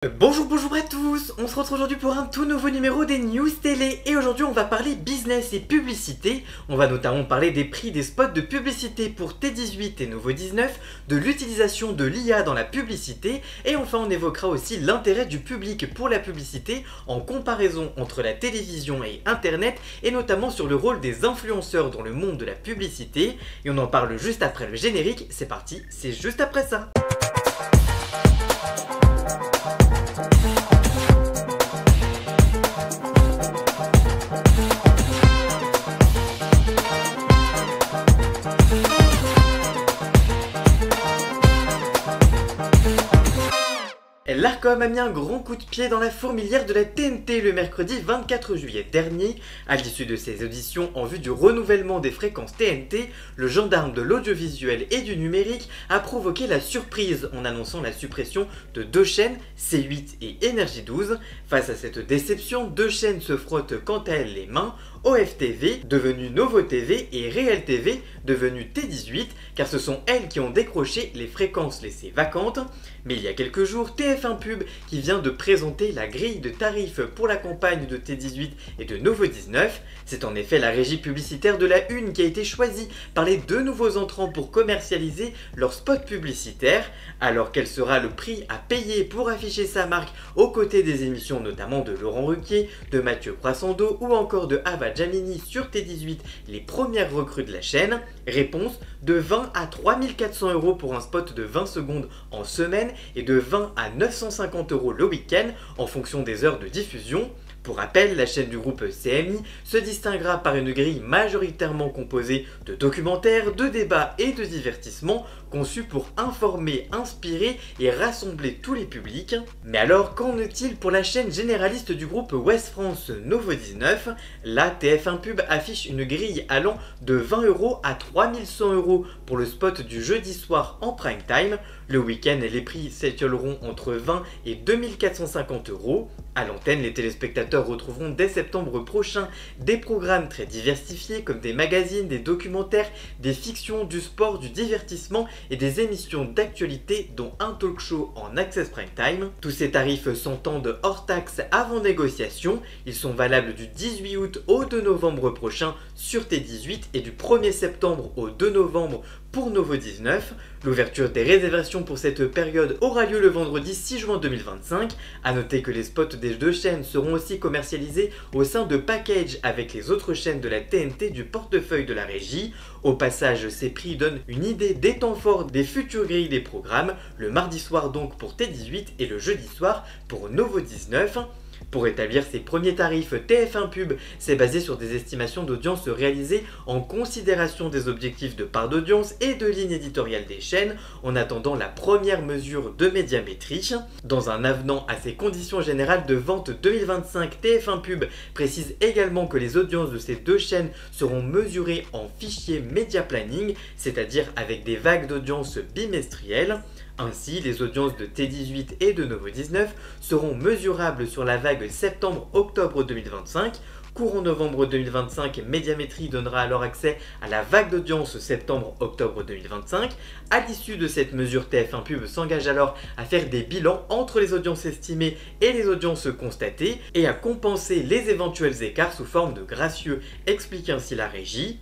Bonjour à tous, on se retrouve aujourd'hui pour un tout nouveau numéro des News Télé et aujourd'hui on va parler business et publicité. On va notamment parler des prix des spots de publicité pour T18 et Novo 19, de l'utilisation de l'IA dans la publicité et enfin on évoquera aussi l'intérêt du public pour la publicité en comparaison entre la télévision et internet et notamment sur le rôle des influenceurs dans le monde de la publicité et on en parle juste après le générique. C'est parti, c'est juste après ça. L'Arcom a mis un grand coup de pied dans la fourmilière de la TNT le mercredi 24 juillet dernier. À l'issue de ses auditions en vue du renouvellement des fréquences TNT, le gendarme de l'audiovisuel et du numérique a provoqué la surprise en annonçant la suppression de deux chaînes, C8 et Énergie 12. Face à cette déception, deux chaînes se frottent quant à elles les mains. OFTV, devenu Novo TV, et Réel TV, devenu T18, car ce sont elles qui ont décroché les fréquences laissées vacantes. Mais il y a quelques jours, TF1 Pub, qui vient de présenter la grille de tarifs pour la campagne de T18 et de Novo 19, c'est en effet la régie publicitaire de la Une qui a été choisie par les deux nouveaux entrants pour commercialiser leur spot publicitaire, alors quel sera le prix à payer pour afficher sa marque aux côtés des émissions notamment de Laurent Ruquier, de Mathieu Croissando ou encore de Ava Jamini sur T18, les premières recrues de la chaîne. Réponse: de 20 à 3400 € pour un spot de 20 secondes en semaine et de 20 à 950 € le week-end en fonction des heures de diffusion. Pour rappel, la chaîne du groupe CMI se distinguera par une grille majoritairement composée de documentaires, de débats et de divertissements conçus pour informer, inspirer et rassembler tous les publics. Mais alors, qu'en est-il pour la chaîne généraliste du groupe Ouest France Novo 19? Là, TF1 Pub affiche une grille allant de 20 € à 3100 € pour le spot du jeudi soir en prime time. Le week-end, les prix s'étioleront entre 20 et 2450 €. À l'antenne, les téléspectateurs retrouveront dès septembre prochain des programmes très diversifiés comme des magazines, des documentaires, des fictions, du sport, du divertissement et des émissions d'actualité dont un talk show en access prime time. Tous ces tarifs s'entendent hors taxe avant négociation. Ils sont valables du 18 août au 2 novembre prochain sur T18 et du 1er septembre au 2 novembre pour Novo 19. L'ouverture des réservations pour cette période aura lieu le vendredi 6 juin 2025. A noter que les spots des deux chaînes seront aussi commercialisés au sein de packages avec les autres chaînes de la TNT du portefeuille de la régie. Au passage, ces prix donnent une idée des temps forts des futures grilles des programmes, le mardi soir donc pour T18 et le jeudi soir pour Novo 19. Pour établir ses premiers tarifs, TF1 Pub s'est basé sur des estimations d'audience réalisées en considération des objectifs de part d'audience et de ligne éditoriale des chaînes, en attendant la première mesure de médiamétrie. Dans un avenant à ses conditions générales de vente 2025, TF1 Pub précise également que les audiences de ces deux chaînes seront mesurées en fichier Media Planning, c'est-à-dire avec des vagues d'audience bimestrielles. Ainsi, les audiences de T18 et de Novo 19 seront mesurables sur la vague septembre-octobre 2025. Courant novembre 2025, Médiamétrie donnera alors accès à la vague d'audience septembre-octobre 2025. À l'issue de cette mesure, TF1 Pub s'engage alors à faire des bilans entre les audiences estimées et les audiences constatées et à compenser les éventuels écarts sous forme de gracieux, explique ainsi la régie.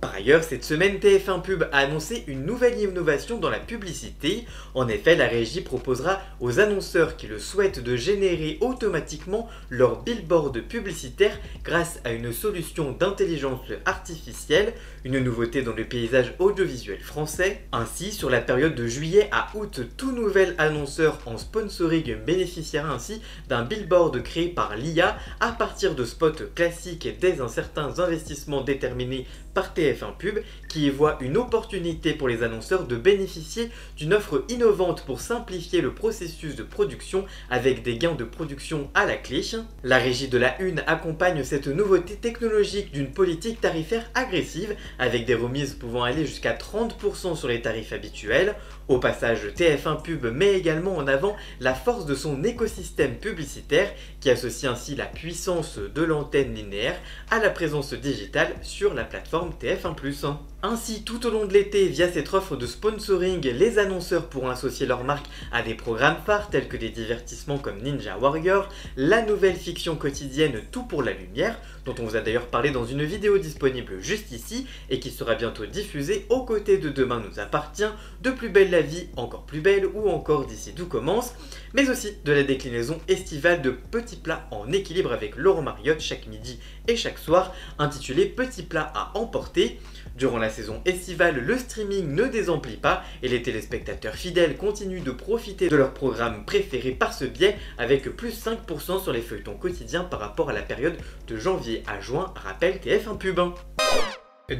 Par ailleurs, cette semaine, TF1 Pub a annoncé une nouvelle innovation dans la publicité. En effet, la régie proposera aux annonceurs qui le souhaitent de générer automatiquement leur billboard publicitaire grâce à une solution d'intelligence artificielle, une nouveauté dans le paysage audiovisuel français. Ainsi, sur la période de juillet à août, tout nouvel annonceur en sponsoring bénéficiera ainsi d'un billboard créé par l'IA à partir de spots classiques dès un certain investissement déterminé par TF1 Pub, qui y voit une opportunité pour les annonceurs de bénéficier d'une offre innovante pour simplifier le processus de production avec des gains de production à la clé. La régie de la Une accompagne cette nouveauté technologique d'une politique tarifaire agressive avec des remises pouvant aller jusqu'à 30% sur les tarifs habituels. Au passage, TF1 Pub met également en avant la force de son écosystème publicitaire qui associe ainsi la puissance de l'antenne linéaire à la présence digitale sur la plateforme plateforme TF1+. Ainsi, tout au long de l'été, via cette offre de sponsoring, les annonceurs pourront associer leur marque à des programmes phares tels que des divertissements comme Ninja Warrior, la nouvelle fiction quotidienne Tout pour la lumière, dont on vous a d'ailleurs parlé dans une vidéo disponible juste ici et qui sera bientôt diffusée aux côtés de Demain nous appartient, de Plus belle la vie, encore plus belle ou encore D'ici tout commence, mais aussi de la déclinaison estivale de Petits plats en équilibre avec Laurent Mariotte chaque midi et chaque soir, intitulé Petits plats à emporter. Durant la saison estivale, le streaming ne désemplit pas et les téléspectateurs fidèles continuent de profiter de leur programme préféré par ce biais avec plus 5% sur les feuilletons quotidiens par rapport à la période de janvier à juin, rappelle TF1 Pub.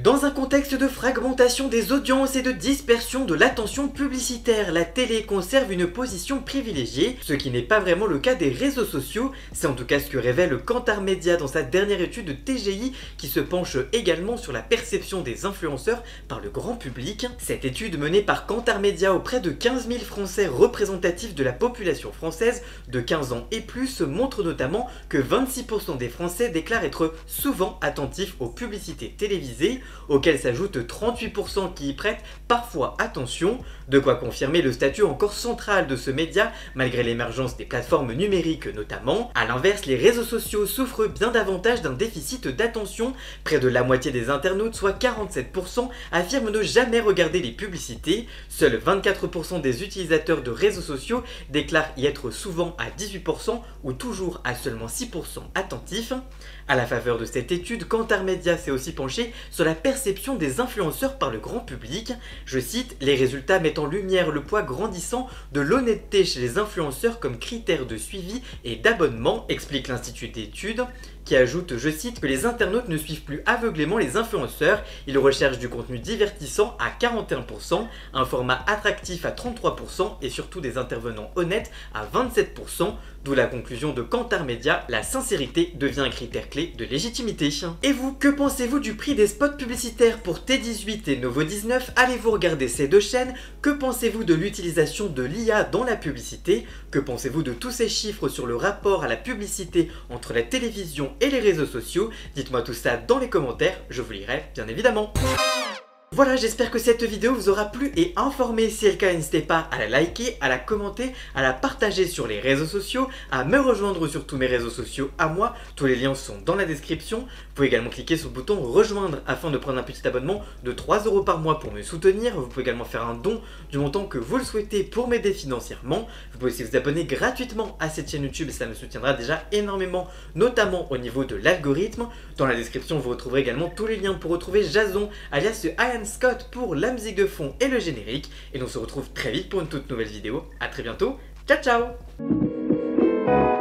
Dans un contexte de fragmentation des audiences et de dispersion de l'attention publicitaire, la télé conserve une position privilégiée, ce qui n'est pas vraiment le cas des réseaux sociaux. C'est en tout cas ce que révèle Kantar Media dans sa dernière étude TGI qui se penche également sur la perception des influenceurs par le grand public. Cette étude menée par Kantar Media auprès de 15 000 Français représentatifs de la population française de 15 ans et plus montre notamment que 26% des Français déclarent être souvent attentifs aux publicités télévisées, auxquels s'ajoutent 38% qui y prêtent parfois attention, de quoi confirmer le statut encore central de ce média malgré l'émergence des plateformes numériques notamment. A l'inverse, les réseaux sociaux souffrent bien davantage d'un déficit d'attention, près de la moitié des internautes, soit 47%, affirment ne jamais regarder les publicités, seuls 24% des utilisateurs de réseaux sociaux déclarent y être souvent à 18% ou toujours à seulement 6% attentifs. À la faveur de cette étude, Kantar Media s'est aussi penché sur la perception des influenceurs par le grand public. Je cite, les résultats mettent en lumière le poids grandissant de l'honnêteté chez les influenceurs comme critère de suivi et d'abonnement, explique l'Institut d'études, qui ajoute, je cite, que les internautes ne suivent plus aveuglément les influenceurs, ils recherchent du contenu divertissant à 41%, un format attractif à 33% et surtout des intervenants honnêtes à 27%, d'où la conclusion de Kantar Media, la sincérité devient un critère clé de légitimité. Et vous, que pensez-vous du prix des spots publicitaires pour T18 et Novo 19? Allez-vous regarder ces deux chaînes? Que pensez-vous de l'utilisation de l'IA dans la publicité? Que pensez-vous de tous ces chiffres sur le rapport à la publicité entre la télévision et les réseaux sociaux? Dites-moi tout ça dans les commentaires, je vous lirai bien évidemment. Voilà, j'espère que cette vidéo vous aura plu et informé. Si c'est le cas, n'hésitez pas à la liker, à la commenter, à la partager sur les réseaux sociaux, à me rejoindre sur tous mes réseaux sociaux à moi. Tous les liens sont dans la description. Vous pouvez également cliquer sur le bouton rejoindre afin de prendre un petit abonnement de 3 € par mois pour me soutenir. Vous pouvez également faire un don du montant que vous le souhaitez pour m'aider financièrement. Vous pouvez aussi vous abonner gratuitement à cette chaîne YouTube et ça me soutiendra déjà énormément, notamment au niveau de l'algorithme. Dans la description, vous retrouverez également tous les liens pour retrouver Jason, alias Ian Scott pour la musique de fond et le générique. Et on se retrouve très vite pour une toute nouvelle vidéo. A très bientôt. Ciao ciao.